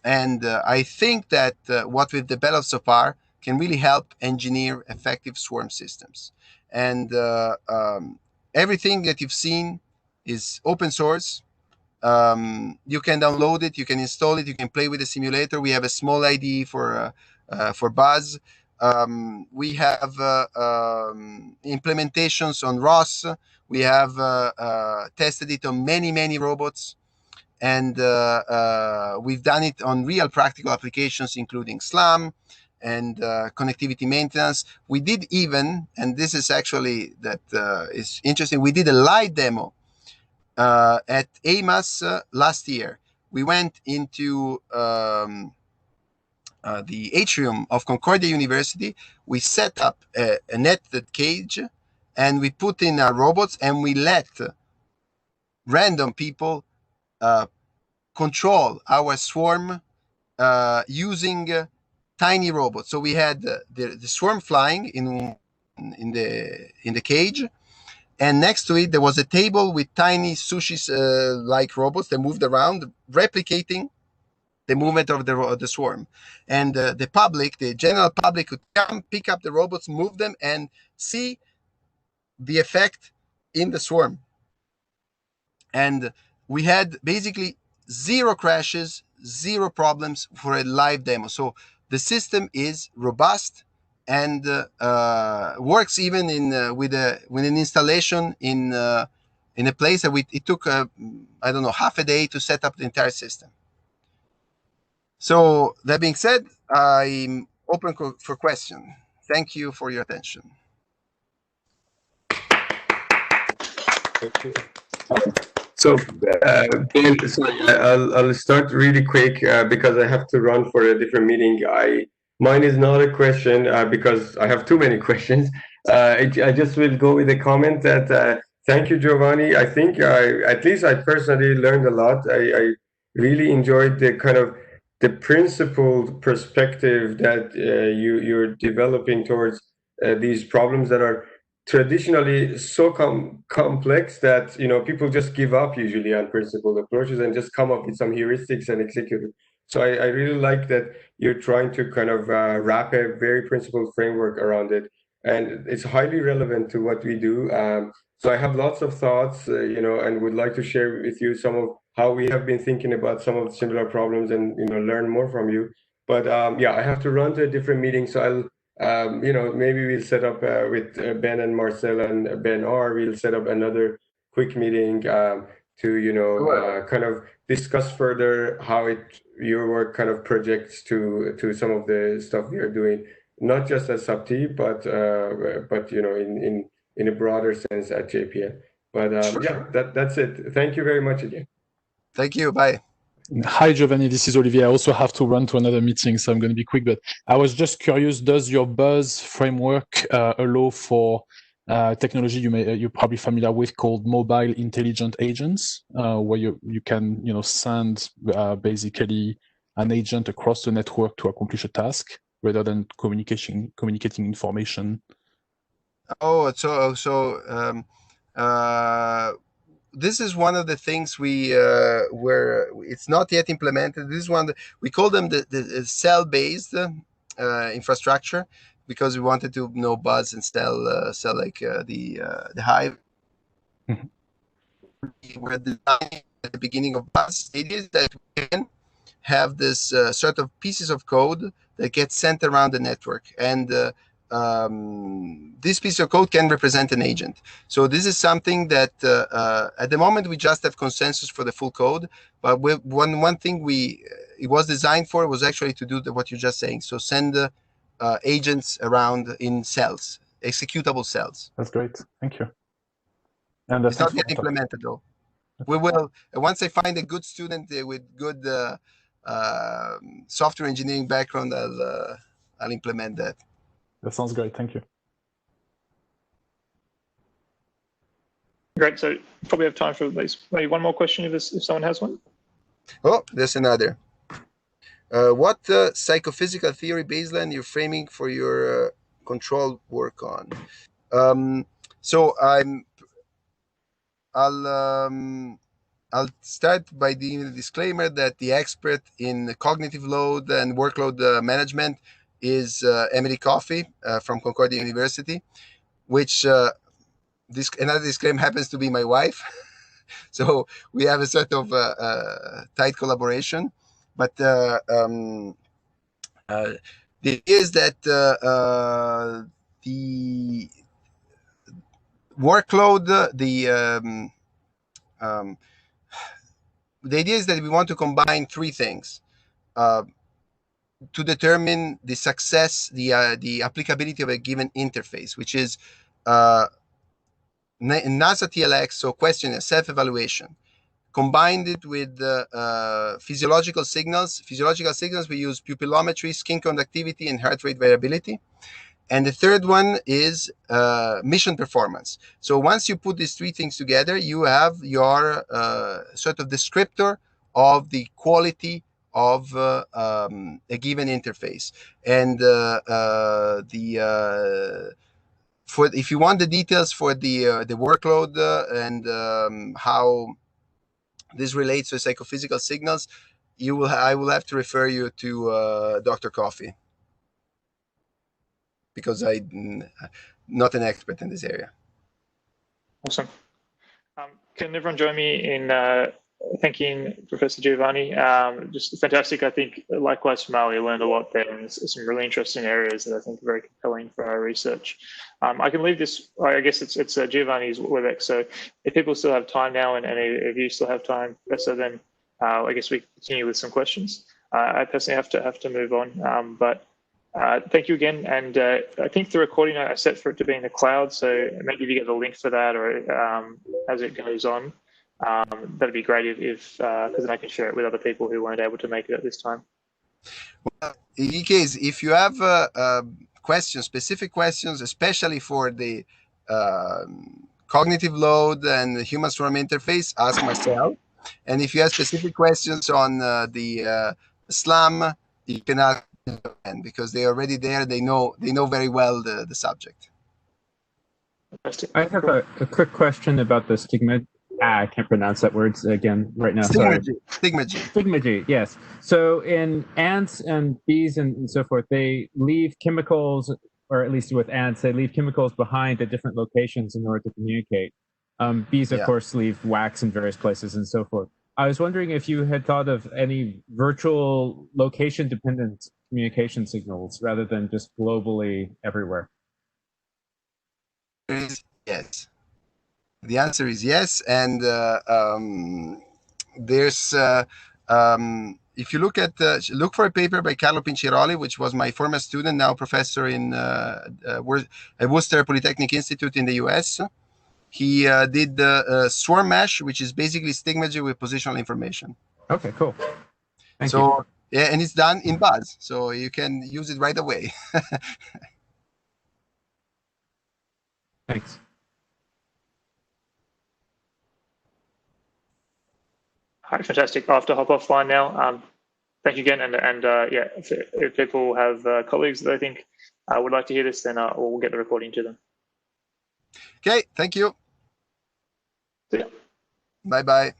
And I think that what we've developed so far can really help engineer effective swarm systems. And everything that you've seen is open source. You can download it, you can install it, you can play with the simulator. We have a small IDE for Buzz. We have implementations on ROS. We have tested it on many robots. And we've done it on real practical applications, including SLAM and connectivity maintenance. We did even, and this is actually that is interesting, we did a live demo at AMAS last year. We went into the atrium of Concordia University. We set up a netted cage and we put in our robots and we let random people control our swarm using tiny robots. So we had the swarm flying in the cage, and next to it there was a table with tiny sushi like robots that moved around, replicating the movement of the swarm. And the public, the general public, could come, pick up the robots, move them, and see the effect in the swarm. And we had basically 0 crashes, 0 problems for a live demo. So the system is robust and works even in with an installation in a place that it took I don't know, half a day to set up the entire system. So that being said, I'm open for question. Thank you for your attention. So, Ben, sorry, I'll start really quick because I have to run for a different meeting. Mine is not a question because I have too many questions. I just will go with a comment that thank you, Giovanni. I think at least I personally learned a lot. I really enjoyed the kind of the principled perspective that you're developing towards these problems that are traditionally so complex that people just give up usually on principled approaches and just come up with some heuristics and execute it. So I really like that you're trying to kind of wrap a very principled framework around it, and it's highly relevant to what we do. So I have lots of thoughts, and would like to share with you some of how we have been thinking about some of the similar problems and learn more from you. But yeah, I have to run to a different meeting, so I'll maybe we'll set up with Ben and Marcel and Ben R. We'll set up another quick meeting to kind of discuss further how your work kind of projects to some of the stuff we are doing, not just as Subti, but in a broader sense at JPL. But yeah, that's it. Thank you very much again. Thank you. Bye. Hi, Giovanni. This is Olivier. I also have to run to another meeting, so I'm going to be quick. But I was just curious: does your Buzz framework allow for technology you're probably familiar with called mobile intelligent agents, where you can send basically an agent across the network to accomplish a task rather than communicating information? Oh, this is one of the things we where it's not yet implemented. This is one we call them the cell-based infrastructure, because we wanted to Buzz and sell like the Hive. Mhm. We're designing at the beginning of Buzz. It is that we can have this sort of pieces of code that get sent around the network, and this piece of code can represent an agent. So this is something that at the moment we just have consensus for the full code, but one thing it was designed for was actually to do what you're just saying. So send agents around in cells, executable cells. That's great. Thank you. And it's not yet implemented though. We will, once I find a good student with good software engineering background, I'll implement that. That sounds great. Thank you. Great. So probably have time for at least maybe one more question if someone has one. Oh, there's another. What psychophysical theory baseline you're framing for your control work on? I'll start by the disclaimer that the expert in cognitive load and workload management is Emily Coffey from Concordia University, which another disclaimer happens to be my wife. So we have a sort of tight collaboration. But the is that the workload, the idea is that we want to combine three things to determine the success, the applicability of a given interface, which is NASA TLX, so questionnaire, self-evaluation. Combined it with physiological signals. Physiological signals, we use pupillometry, skin conductivity, and heart rate variability. And the third one is mission performance. So once you put these three things together, you have your sort of descriptor of the quality of a given interface. And if you want the details for the workload and how this relates to psychophysical signals, I will have to refer you to Dr. Coffey, because I'm not an expert in this area. Awesome. Can everyone join me in thanking Professor Giovanni? Just fantastic. I think likewise from Ali, I learned a lot there, and some really interesting areas that I think are very compelling for our research. I can leave this, I guess it's Giovanni's WebEx, so if people still have time now, and if you still have time, Professor, then I guess we continue with some questions. I personally have to move on, but thank you again, and I think the recording I set for it to be in the cloud, so maybe if you get the link for that, or as it goes on, that'd be great if because then I can share it with other people who weren't able to make it at this time. Well, in any case, if you have questions, specific questions, especially for the cognitive load and the human swarm interface, ask myself. And if you have specific questions on the SLAM, you can ask them, because they're already there. They know very well the subject. I have a quick question about the stigma. I can't pronounce that word again right now. Stigmagy, yes. So in ants and bees and so forth, they leave chemicals, or at least with ants, they leave chemicals behind at different locations in order to communicate. Bees, of course, leave wax in various places and so forth. I was wondering if you had thought of any virtual location-dependent communication signals rather than just globally everywhere. Yes. The answer is yes, and there's if you look for a paper by Carlo Pinciroli, which was my former student, now professor in at Worcester Polytechnic Institute in the US. He did swarm mesh, which is basically stigmagy with positional information. Okay, cool. Thank so you. yeah, and it's done in Buzz, so you can use it right away. Thanks. All right, fantastic. I'll have to hop offline now. Thank you again, and yeah, if people have colleagues that I think would like to hear this, then we'll get the recording to them. Okay, thank you. See ya. Bye-bye.